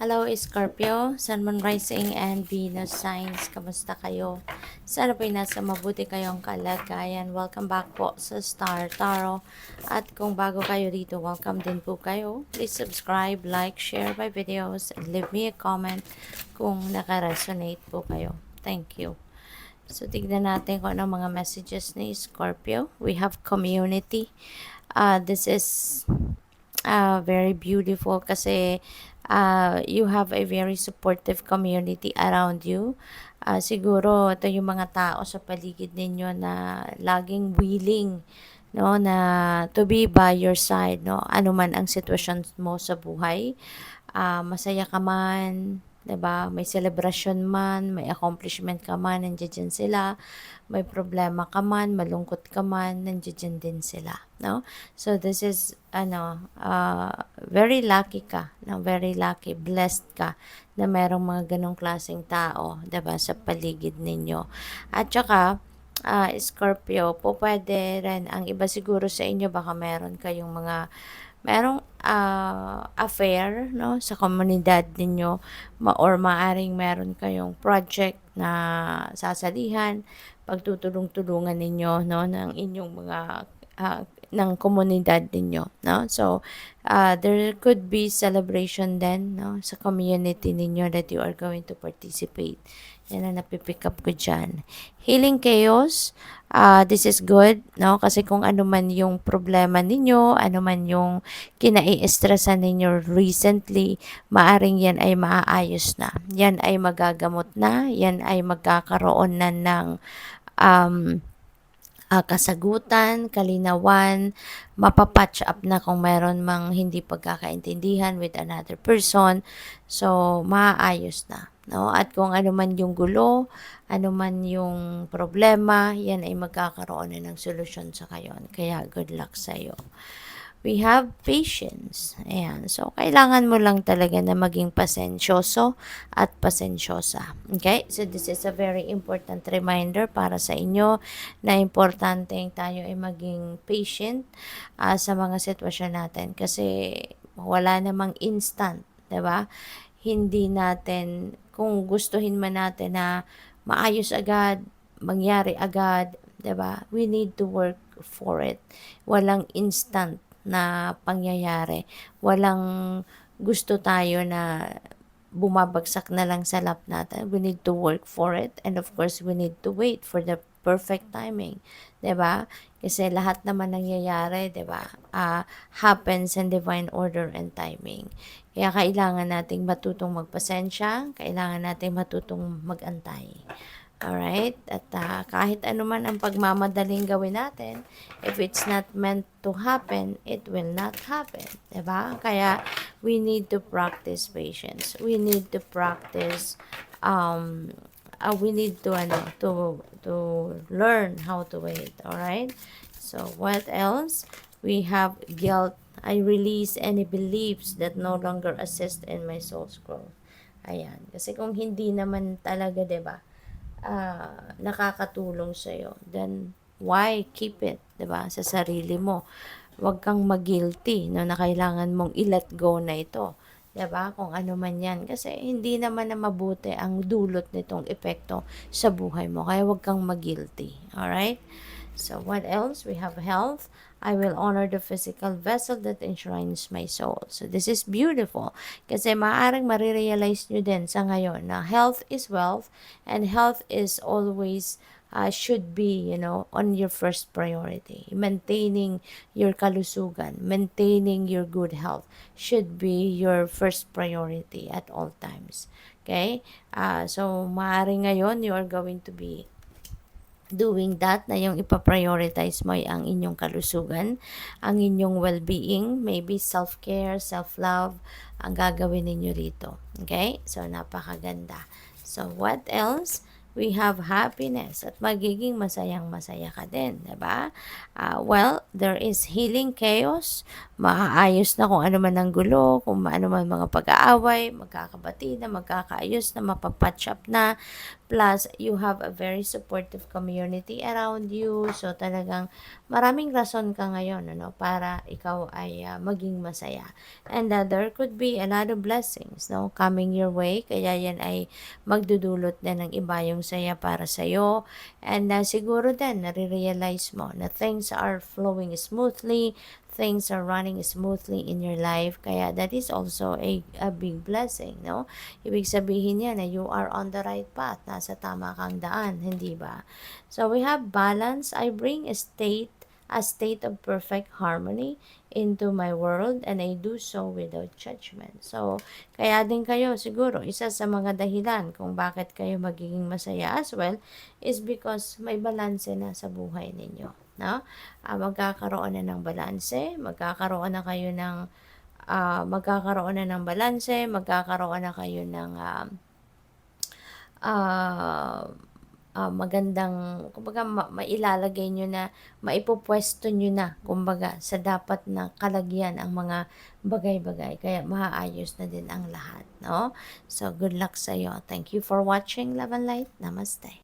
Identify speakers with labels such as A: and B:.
A: Hello Scorpio, Sun, Moon, Rising, and Venus signs. Kamusta kayo? Sana po'y nasa mabuti kayong kalagayan. Welcome back po sa Star Tarot. At kung bago kayo dito, welcome din po kayo. Please subscribe, like, share my videos, and leave me a comment kung naka-resonate po kayo. Thank you. So, tignan natin kung ano mga messages ni Scorpio. We have community. This is very beautiful kasi you have a very supportive community around you. Siguro ito yung mga tao sa paligid ninyo na laging willing, no, na to be by your side, no, ano man ang sitwasyon mo sa buhay. Masaya ka man, 'di ba? May celebration man, may accomplishment ka man, nandiyan sila. May problema ka man, malungkot ka man, nandiyan din sila, no? So this is very lucky ka, no? Very lucky, blessed ka na merong mga ganong klaseng tao, 'di ba, sa paligid ninyo. At saka Scorpio, po pwede rin ang iba siguro sa inyo, baka meron kayong mga merong affair, no, sa komunidad ninyo, or maaring meron kayong project na sasalihan, pagtutulong-tulungan ninyo, no, ng inyong mga ng komunidad ninyo, no. So there could be celebration then, no, sa community ninyo that you are going to participate. Yan ang napipick up ko dyan. Healing chaos, this is good, no? Kasi kung ano man yung problema ninyo, ano man yung kinai-stressan ninyo recently, maaring yan ay maaayos na. Yan ay magagamot na, yan ay magkakaroon na ng kasagutan, kalinawan, mapapatch up na kung meron mang hindi pagkakaintindihan with another person. So, maayos na, no? At kung ano man yung gulo, ano man yung problema, yan ay magkakaroon na ng solusyon sa kayon. Kaya good luck sa'yo. We have patience. Ayan. So, kailangan mo lang talaga na maging pasensyoso at pasensyosa. Okay? So, this is a very important reminder para sa inyo na importante tayo ay maging patient sa mga sitwasyon natin. Kasi, wala namang instant. Diba? Hindi natin, kung gustuhin man natin na maayos agad, mangyari agad, diba? We need to work for it. Walang instant na pangyayari. Walang gusto tayo na bumabagsak na lang sa lap natin. We need to work for it, and of course, we need to wait for the perfect timing. 'Di ba? Kasi lahat naman nangyayari, 'di ba? Happens in divine order and timing. Kaya kailangan nating matutong magpasensya, kailangan nating matutong magantay. Alright? At kahit ano man ang pagmamadaling gawin natin, if it's not meant to happen, it will not happen. Diba? Kaya, we need to practice patience. We need to practice, we need to learn how to wait. Alright? So, what else? We have guilt. I release any beliefs that no longer assist in my soul's growth. Ayan. Kasi kung hindi naman talaga, diba, nakakatulong sa'yo, then why keep it, 'di ba, sa sarili mo? Huwag kang mag-guilty, no, na kailangan mong i-let go na ito, 'di ba? Kung ano man 'yan, kasi hindi naman na mabuti ang dulot nitong epekto sa buhay mo. Kaya huwag kang mag-guilty. All right? So what else? We have health. I will honor the physical vessel that enshrines my soul. So this is beautiful. Kasi maaaring marirealize nyo din sa ngayon na health is wealth, and health is always should be, on your first priority. Maintaining your kalusugan, maintaining your good health should be your first priority at all times. Okay? So maaaring ngayon you are going to be doing that, na yung ipaprioritize mo ay ang inyong kalusugan, ang inyong well-being, maybe self-care, self-love, ang gagawin ninyo rito. Okay? So, napakaganda. So, what else? we have happiness at magiging masayang-masaya ka din, 'di ba? Well, there is healing chaos, maaayos na kung ano man ang gulo, kung ano man mga pag-aaway, magkakabati na, magkakaayos na, mapapatch up na. Plus, you have a very supportive community around you. So, talagang maraming rason ka ngayon, ano, para ikaw ay maging masaya. And there could be a lot of blessings, no, coming your way. Kaya yan ay magdudulot na ng iba yung saya para sa'yo. And siguro din, nare-realize mo na things are flowing smoothly, things are running smoothly in your life. Kaya that is also a big blessing, no? Ibig sabihin yan na you are on the right path. Nasa tama kang daan, hindi ba? So we have balance. I bring a state of perfect harmony into my world, and I do so without judgment. So, kaya din kayo siguro, isa sa mga dahilan kung bakit kayo magiging masaya as well is because may balanse na sa buhay ninyo, no? Magkakaroon na ng balanse, magkakaroon na kayo ng magkakaroon na ng balanse, magkakaroon na kayo ng ah, magandang, kumbaga, mailalagay nyo na, maipupwesto nyo na, kumbaga, sa dapat na kalagyan ang mga bagay-bagay. Kaya maayos na din ang lahat, no? So, good luck sa'yo. Thank you for watching, Love and Light. Namaste.